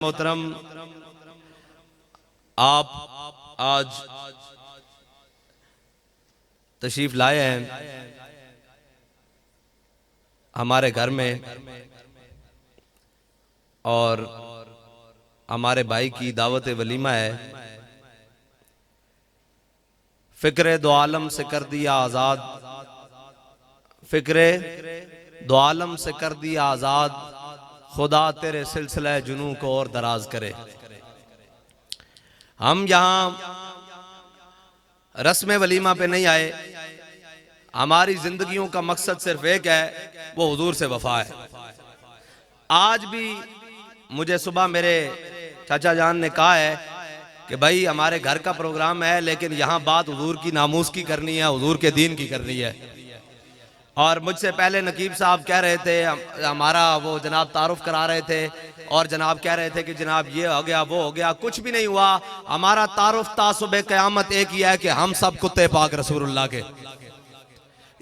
محترم آپ آج تشریف لائے ہیں ہمارے گھر میں اور ہمارے بھائی کی دعوت ولیمہ ہے۔ فکر دو عالم سے کر دیا آزاد، فکر دو عالم سے کر دیا آزاد، خدا تیرے سلسلہ جنوں کو اور دراز کرے۔ ہم یہاں رسم ولیمہ پہ نہیں آئے، ہماری زندگیوں کا مقصد صرف ایک ہے، وہ حضور سے وفا ہے۔ آج بھی مجھے صبح میرے چاچا جان نے کہا ہے کہ بھائی ہمارے گھر کا پروگرام ہے لیکن یہاں بات حضور کی ناموس کی کرنی ہے، حضور کے دین کی کرنی ہے۔ اور مجھ سے پہلے نقیب صاحب کہہ رہے تھے، ہمارا وہ جناب تعارف کرا رہے تھے اور جناب کہہ رہے تھے کہ جناب یہ ہو گیا وہ ہو گیا، کچھ بھی نہیں ہوا۔ ہمارا تعارف تا صبح قیامت ایک ہی ہے کہ ہم سب کتے پاک رسول اللہ کے،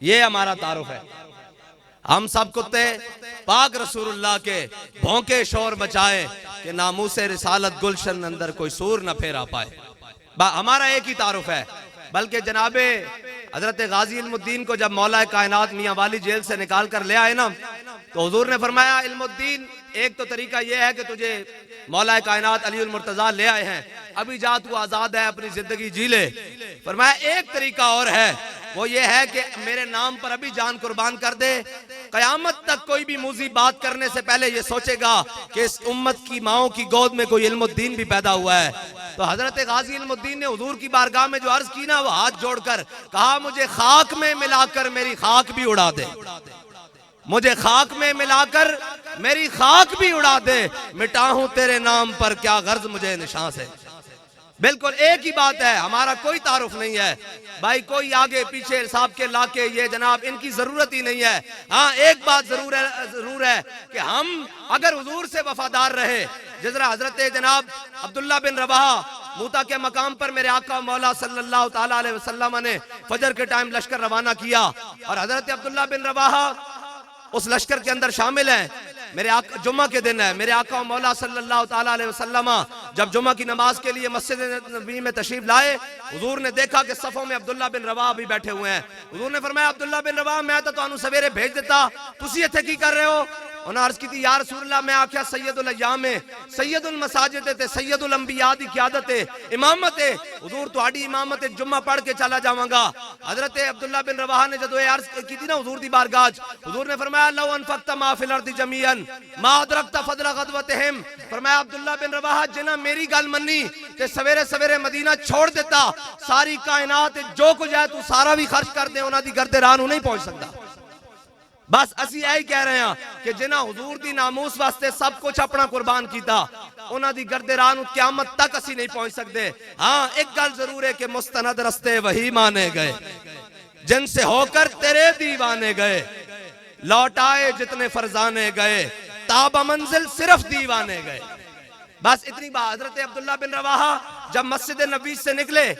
یہ ہمارا تعارف ہے۔ ہم سب کتے پاک رسول اللہ کے، بھونکے شور بچائے کہ ناموس رسالت گلشن اندر کوئی سور نہ پھیرا پائے۔ ہمارا ایک ہی تعارف ہے۔ بلکہ جناب حضرت غازی علم الدین کو جب مولا کائنات میاں والی جیل سے نکال کر لے آئے نا، تو حضور نے فرمایا علم الدین ایک تو طریقہ یہ ہے کہ تجھے مولا کائنات علی المرتضیٰ لے آئے ہیں، ابھی جا تو آزاد ہے، اپنی زندگی جی لے۔ فرمایا ایک طریقہ اور ہے، وہ یہ ہے کہ میرے نام پر ابھی جان قربان کر دے، قیامت تک کوئی بھی موذی بات کرنے سے پہلے یہ سوچے گا کہ اس امت کی ماؤں کی گود میں کوئی علم الدین بھی پیدا ہوا ہے۔ تو حضرت غازی علم الدین نے حضور کی بارگاہ میں جو عرض کی نا، وہ ہاتھ جوڑ کر کہا مجھے خاک میں ملا کر میری خاک بھی اڑا دے، مجھے خاک میں ملا کر میری خاک بھی اڑا دے، مٹا ہوں تیرے نام پر کیا غرض مجھے نشاں سے۔ بالکل ایک ہی بات ہے، ہمارا کوئی تعارف نہیں ہے بھائی، کوئی آگے پیچھے صاحب کے لاکے یہ جناب ان کی ضرورت ہی نہیں ہے۔ ہاں ایک بات ضرور ہے کہ ہم اگر حضور سے وفادار رہے، جس طرح حضرت جناب عبداللہ بن رواحہ موتا کے مقام پر میرے آقا مولا صلی اللہ تعالیٰ علیہ وسلم نے فجر کے ٹائم لشکر روانہ کیا، اور حضرت عبداللہ بن رواحہ اس لشکر کے اندر شامل ہیں۔ میرے آقا جمعہ کے دن ہے، میرے آقا مولا صلی اللہ تعالیٰ علیہ وسلم جب جمعہ کی نماز کے لیے مسجد نبوی میں تشریف لائے، حضور نے دیکھا کہ صفوں میں عبداللہ بن رواحہ بھی بیٹھے ہوئے ہیں۔ حضور نے فرمایا عبداللہ بن رواحہ میں تو تانوں سویرے بھیج دیتا، تسی ایتھے کی کر رہے ہو؟ انہوں نے عرض کی تھی یا رسول اللہ میں آکھیا سید الایام سید المساجد تے سید الانبیاء دی قیادت امامت حضور تہاڈی امامت جمعہ پڑھ کے چلا جاواں گا۔ حضرت عبداللہ بن رواحہ نے جدو یہ عرض کی تھی نا حضور دی بارگاہ، حضور نے فرمایا لو انفقت ما فی الارض جميعا ما ادرکت فضل غزوتہم، فرمایا عبداللہ بن رواحہ جنہ میری گل منی تے سویرے سویرے مدینہ چھوڑ دیتا، ساری کائنات جو کچھ ہے تو سارا بھی خرچ کر دے، انہاں دی گرد راہ نہیں پہنچ سکتا۔ بس اسی یہی کہہ رہے ہیں کہ جنہ حضور دی ناموس واسطے سب کچھ اپنا قربان کیتا، انہاں دی گرد راہ قیامت تک اسی نہیں پہنچ سکتے۔ ہاں ایک گل ضرور ہے کہ مستند رستے وہی مانے گئے جن سے ہو کر تیرے دیوانے گئے، لوٹ آئے جتنے فرزانے گئے، تاب منزل صرف دیوانے گئے۔ بس اتنی بات۔ حضرت عبداللہ بن رواحہ جب مسجد نبوی سے نکلے،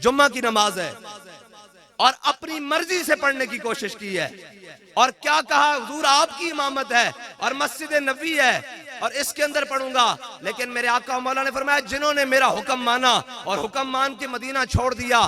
جمعہ کی نماز ہے اور اپنی مرضی سے پڑھنے کی کوشش کی ہے، اور کیا کہا حضور آپ کی امامت ہے اور مسجد نبوی ہے اور اس کے اندر پڑھوں گا، لیکن میرے آقا مولا نے فرمایا جنہوں نے میرا حکم مانا اور حکم مان کے مدینہ چھوڑ دیا،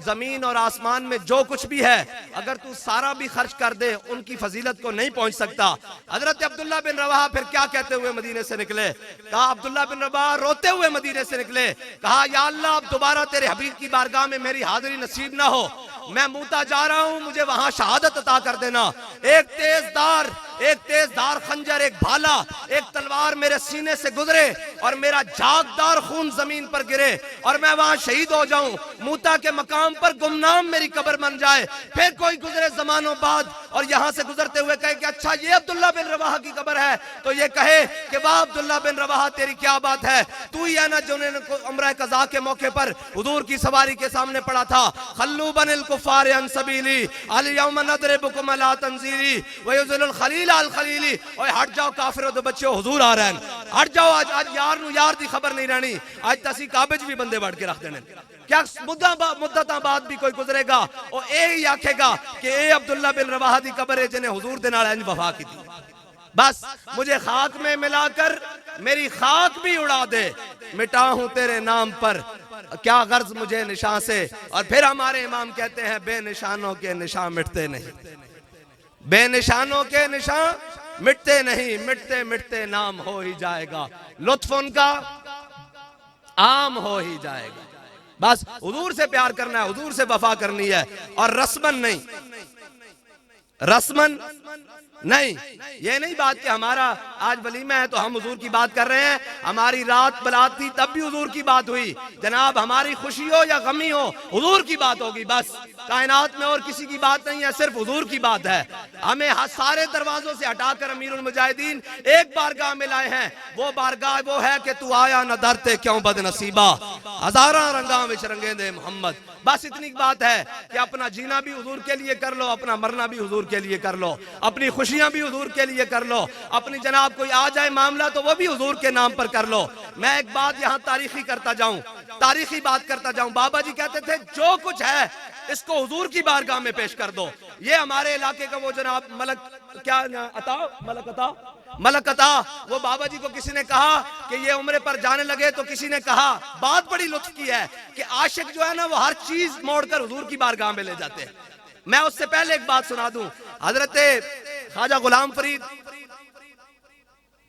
زمین اور آسمان میں جو کچھ بھی ہے اگر تو سارا بھی خرچ کر دے ان کی فضیلت کو نہیں پہنچ سکتا۔ حضرت عبداللہ بن رواحہ پھر کیا کہتے ہوئے مدینے سے نکلے؟ کہا عبداللہ بن رواحہ روتے ہوئے مدینے سے نکلے، کہا یا اللہ اب دوبارہ تیرے حبیب کی بارگاہ میں میری حاضری نصیب نہ ہو، میں موتا جا رہا ہوں، مجھے وہاں شہادت عطا کر دینا۔ ایک تیز دار خنجر، ایک بھالا، ایک تلوار میرے سینے سے گزرے اور میرا جھاگدار خون زمین پر گرے اور میں وہاں شہید ہو جاؤں، موتا کے مقام پر گمنام میری قبر بن جائے، پھر کوئی گزرے زمانوں بعد اور یہاں سے گزرتے ہوئے کہے کہ اچھا یہ عبداللہ بن رواحہ کی قبر ہے، تو یہ کہے کہ واہ عبداللہ بن رواحہ تیری کیا بات ہے، تو ہی ہے نا جو نے عمرہ قضاء کے موقع پر حضور کی سواری کے سامنے پڑا تھا خلو بن الکفار عن سبیلی الیوم نضربکم علی تنزیلی ویذل الخلیل الخلیلی، اوہ ہٹ جاؤ کافروں دے بچوں، حضور آ رہے ہیں، ہٹ جاؤ، آج یار نو یار دی خبر نہیں رہنی، آج تسی کعبے بھی بندے بڑھ کے رکھ دینے، کیا مدتاں بعد بھی کوئی گزرے گا اور اے ہی آکھے گا کہ اے عبداللہ بن رواحہ دی قبر ہے جنہیں حضور دے نال انج وفا کی تھی۔ بس مجھے خاک میں ملا کر میری خاک بھی اڑا دے، مٹا ہوں تیرے نام پر کیا غرض مجھے نشان سے۔ اور پھر ہمارے امام کہتے ہیں بے نشانوں کے نشان مٹتے نہیں، بے نشانوں کے نشان مٹتے نہیں، مٹتے مٹتے نام ہو ہی جائے گا، لطف ان کا عام ہو ہی جائے گا۔ بس حضور سے پیار کرنا ہے، حضور سے وفا کرنی ہے، اور رسمن نہیں، رسمن نہیں۔ یہ نہیں بات کہ ہمارا آج ولیمہ ہے تو ہم حضور کی بات کر رہے ہیں، ہماری رات برات تھی تب بھی حضور کی بات ہوئی، جناب ہماری خوشی ہو یا غمی ہو حضور کی بات ہوگی، بس کائنات میں اور کسی کی بات نہیں ہے، صرف حضور کی بات ہے۔ ہمیں سارے دروازوں سے ہٹا کر امیر المجاہدین ایک بارگاہ میں لائے ہیں، وہ بارگاہ وہ ہے کہ تو آیا نہ درتے کیوں بد نصیبہ، ہزاراں رنگاں وچ رنگیں دے محمد۔ بس اتنی بات ہے کہ اپنا جینا بھی حضور کے لیے کر لو، اپنا مرنا بھی حضور کے لیے کر لو، اپنی خوشیاں بھی حضور کے لیے کر لو، اپنی جناب کوئی آ جائے معاملہ تو وہ بھی حضور کے نام پر کر لو۔ میں ایک بات یہاں تاریخی کرتا جاؤں، تاریخی بات کرتا جاؤں، بابا جی کہتے تھے جو کچھ ہے اس کو حضور کی بارگاہ میں پیش کر دو۔ یہ ہمارے علاقے کا وہ جناب ملک عطا، وہ بابا جی کو کسی نے کہا کہ یہ عمرے پر جانے لگے تو کسی نے کہا بات بڑی لطف کی ہے کہ عاشق جو ہے نا وہ ہر چیز موڑ کر حضور کی بارگاہ میں لے جاتے ہیں۔ میں اس سے پہلے ایک بات سنا دوں، حضرت خواجہ غلام فرید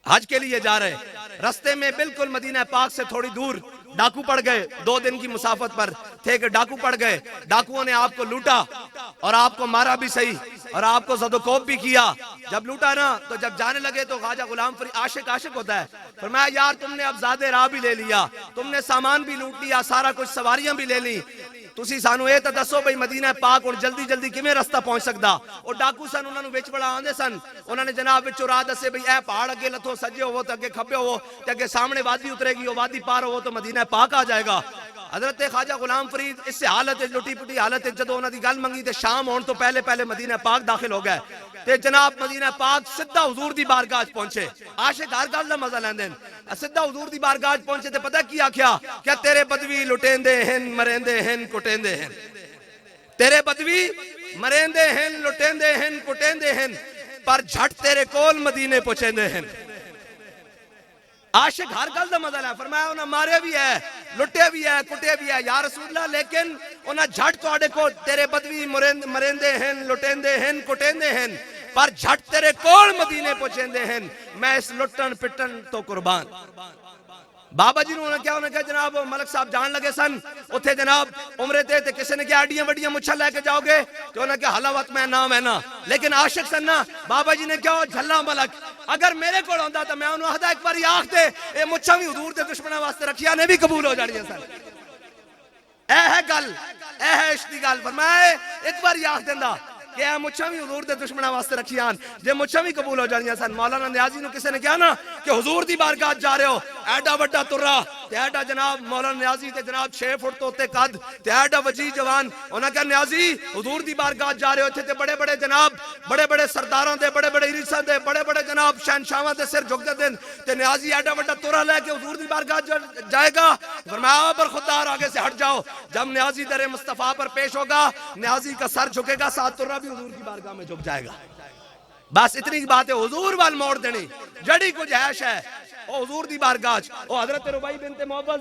حج کے لیے جا رہے، رستے میں بالکل مدینہ پاک سے تھوڑی دور ڈاکو پڑ گئے، 2 دن کی مسافت پر تھے کہ ڈاکو پڑ گئے، ڈاکوؤں نے آپ کو لوٹا اور آپ کو مارا بھی صحیح اور آپ کو زد و کوب بھی کیا۔ جب لوٹا نا تو جب جانے لگے تو خواجہ غلام فرید عاشق ہوتا ہے، فرمایا یار تم نے اب زیادہ راہ بھی لے لیا، تم نے سامان بھی لوٹ لیا، سارا کچھ سواریاں بھی لے لی، تسی سانو اے تے دسو بھئی مدینہ پاک اور جلدی جلدی کیویں رستہ پہنچ سکدا۔ اور ڈاکو سن انہاں نوں وچ بڑا آندے سن، انہاں نے جناب وچوں راہ دسے بھئی اے پہاڑ اگے لتھو سجے ہوو تے اگے کھبے ہوو تے اگے سامنے وادی اترے گی، وہ وادی پار ہوو تو مدینہ پاک آ جائے گا۔ حضرت خواجہ غلام فرید اس سے حالت لٹی پٹی حالت جدوں انہاں دی گل منگی تے شام ہون تو پہلے مدینہ پاک داخل ہو گئے تے جناب مدینہ پاک سدھا حضور دی بارگاہ پہنچے۔ عاشق ہر گل دا مزہ لیندے نے، سدھا حضور دی بارگاہ پہنچے تے پتہ کی آکھیا کہ تیرے بدوی لٹیندے ہن مریندے ہن کٹیندے ہن، تیرے بدوی مریندے ہن لٹیندے ہن کٹیندے ہن، پر جھٹ تیرے کول مدینے پہنچیندے ہن۔ عاشق ہر گل دا مزہ لے، فرمایا انہاں مارے بھی ہے، لٹے بھی ہے، کٹے بھی ہے یا رسول اللہ، لیکن انہاں جھٹ تواڈے کو تیرے بدوی مریندے ہن لٹیندے ہن کٹیندے ہن، پر جھٹ تیرے کول مدینے پہنچیندے ہن، میں اس لٹن پٹن تو قربان۔ بابا جی نے کہا جناب ملک صاحب جان لگے سن اتھے جناب عمرے تے کسی نے کہا اڈیاں وڈیاں مچھا لے کے جاؤ گے تو انہوں نے کہا حلاوت میں نام ہے نا، لیکن عاشق سن نا، بابا جی نے کہا جھلا ملک اگر میرے کو ہوندا تو میں انہوں آخدا ایک باری آخ دے اے مچھا بھی حضور دے دشمنوں واسطے رکھیا نے بھی قبول ہو جانیاں سن۔ اے ہے گل، اے ہے عشق دی گل، فرمایا ایک باری آخ دیندا کہ اے مچھا بھی حضور دے دشمنوں واسطے رکھیاں جے مچھا بھی قبول ہو جانیاں سن۔ مولانا نیازی نو کسی نے کہا نا کہ حضور دی بارگاہ جا رہے ہو، ایڈا وڈا ترا تے ایڈا جناب مولانا نیازی تے جناب 6 فٹ تو تے قد تے ایڈا وجی جوان، انہاں کہا نیازی حضور دی بارگاہ جا رہے ہو، تے بڑے بڑے جناب بڑے بڑے سرداراں دے بڑے بڑے عریساں دے بڑے بڑے جناب شہنشاہاں دے سر جھک دے دن تے نیازی ایڈا وڈا ترا لے کے حضور دی بارگاہ جائے گا، فرمایا برخودار آگے سے ہٹ جاؤ۔ جب نیازی در مصطفیٰ پر پیش ہوگا نیازی کا سر جھکے گا، ساتھ ترا بھی حضور کی بارگاہ میں جھک جائے گا۔ بس اتنی بات ہے، حضور وال موڑ دینی جڑی کچھ حیش ہے او حضور دی بارگاہ۔ او حضرت ربائی بنت معوذ،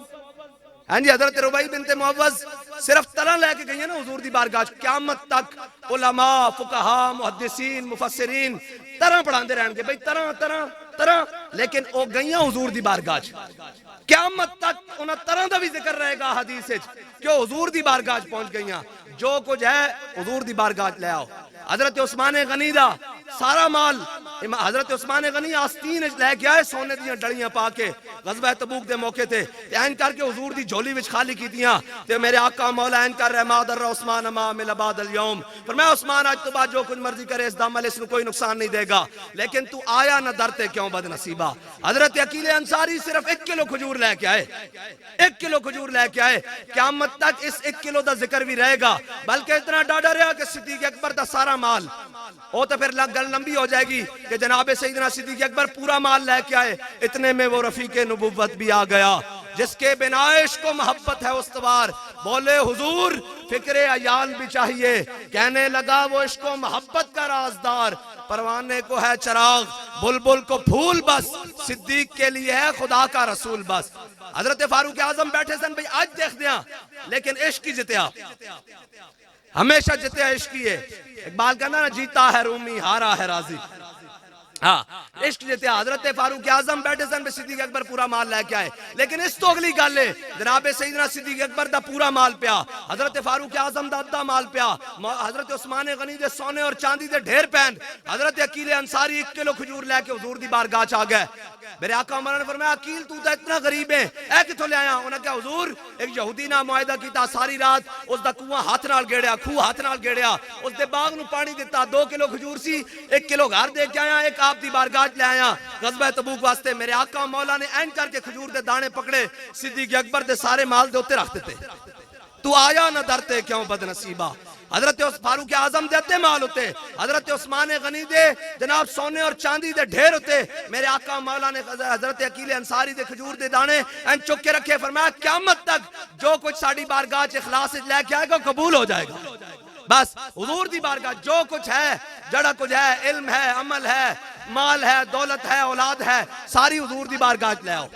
ہاں جی حضرت ربائی بنت معوذ صرف طرح لے کے گئی ہیں نا حضور دی بارگاہ، قیامت تک علماء فقہاء محدثین مفسرین طرح پڑھان دے رہن گے بھئی طرح، لیکن او گئیاں حضور دی بارگاہ، قیامت تک انہاں طرح دا بھی ذکر رہے گا حدیث کہ حضور دی بارگاہ پہنچ گئیاں، جو کچھ ہے حضور دی بارگاہ لے آؤ۔ حضرت عثمان غنی دا سارا مال حضرت عثمان غنی آستین لے کے آئے سونے دیاں ڈڑیاں پا کے غزوہ تبوک دے موقع تے این کر کے حضور دی جھولی وچ خالی کیتیاں تے میرے آقا مولا این کر رہے ما در عثمان ما مل بعد اليوم، فرمایا عثمان آج تو بعد جو کچھ مرضی کرے اس دم اس کو کوئی نقصان نہیں دے گا، لیکن تو آیا نہ درتے کیوں بد نصیبہ۔ حضرت عقیل انصاری صرف 1 کلو کھجور لے کے آئے، 1 کلو کھجور لے کے آئے، قیامت تک اس 1 کلو دا ذکر بھی رہے گا، بلکہ اتنا ڈاڈا رہا کہ صدیق اکبر دا سارا مال وہ تو پھر گل لمبی ہو جائے گی کہ جناب سیدنا صدیق اکبر پورا مال لے کے آئے، اتنے میں وہ رفیق نبوت بھی آ گیا جس کے بنا عشق و محبت ہے استوار، بولے حضور فکر عیال بھی چاہیے، کہنے لگا وہ عشق و محبت کا رازدار، پروانے کو ہے چراغ بلبل کو پھول بس، صدیق کے لیے ہے خدا کا رسول بس۔ حضرت فاروق اعظم بیٹھے سن بھئی آج دیکھ دیا لیکن عشق کی جتیا، ہمیشہ جتیا عشق کی ہے۔ اقبال کہنا نا جیتا ہے رومی ہارا ہے راضی، ہاں عشق جتیا۔ حضرت فاروق اعظم بیٹھے سن صدیق اکبر پورا مال لے کے آئے، لیکن اس تو اگلی گل ہے جناب سیدنا صدیق اکبر دا پورا مال پیا، حضرت فاروق اعظم دا ادھا مال پیا، حضرت عثمان غنی دے سونے اور چاندی دے ڈھیر پین، حضرت عقیل انصاری 1 کلو کھجور لے کے حضور دی بارگاہ چ آ گئے۔ میرے آقا عمر نے فرمایا عقیل تو اتنا غریب ہے، اے کتھوں لے آیا؟ انہوں نے کہا حضور ایک یہودی نہ معاہدہ کیتا، ساری رات اس دا کنواں ہاتھ نال گیڑیا، کھو ہاتھ نال گیڑیا، اس دے باغ نو پانی دیتا، 2 کلو کھجور سی، 1 کلو گھر دے کے آیا، ایک آپ دی بارگاہ لے آیا غزوہ تبوک واسطے۔ میرے آقا مولا نے این کر کے کھجور دے دانے پکڑے، صدیق اکبر دے سارے مال دے ہوتے رکھ دیتے۔ تو آیا نہ درتے کیوں بد نصیبہ، حضرت فاروق اعظم دیتے مال ہوتے، حضرت عثمان غنی دے جناب سونے اور چاندی دے ڈھیر ہوتے، میرے آقا مولا نے حضرت عقیل انصاری دے کھجور دے دانے این چک کے رکھے، فرمایا قیامت تک جو کچھ ساڑی بارگاہ اخلاص لے کے آئے گا قبول ہو جائے گا۔ بس حضور دی بارگاہ جو کچھ ہے، جڑا کچھ ہے، علم ہے، عمل ہے، مال ہے، دولت ہے، اولاد ہے، ساری حضور دی بارگاہ لے آؤ،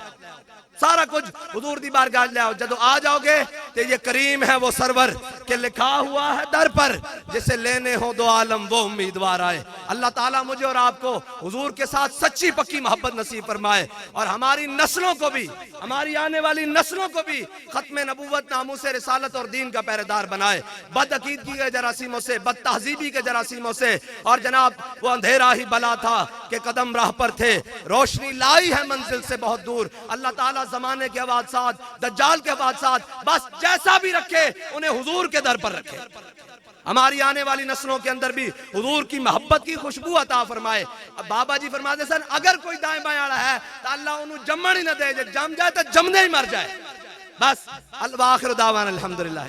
سارا کچھ حضور دی بارگاہ لے آؤ۔ جدو آ جاؤ گے تو یہ کریم ہے وہ سرور کہ لکھا ہوا ہے در پر جسے لینے ہو دو عالم وہ امیدوار آئے۔ اللہ تعالیٰ مجھے اور آپ کو حضور کے ساتھ سچی پکی محبت نصیب فرمائے، اور ہماری نسلوں کو بھی، ہماری آنے والی نسلوں کو بھی ختم نبوت، ناموس رسالت اور دین کا پہرے دار بنائے، بد عقیدگی کے جراثیموں سے، بد تہذیبی کے جراثیموں سے۔ اور جناب وہ اندھیرا ہی بلا تھا کہ قدم راہ پر تھے، روشنی لائی ہے منزل سے بہت دور۔ اللہ تعالیٰ زمانے کے حوادثات، دجال کے حوادثات، بس جیسا بھی رکھے انہیں حضور کے در پر رکھے، ہماری آنے والی نسلوں کے اندر بھی حضور کی محبت کی خوشبو عطا فرمائے۔ اب بابا جی فرماتے سن اگر کوئی دائیں بائیں آڑا ہے تو اللہ انہوں جمن ہی نہ دے، جب جم جائے تو جمنے ہی مر جائے۔ بس وآخر دعوانا الحمدللہ۔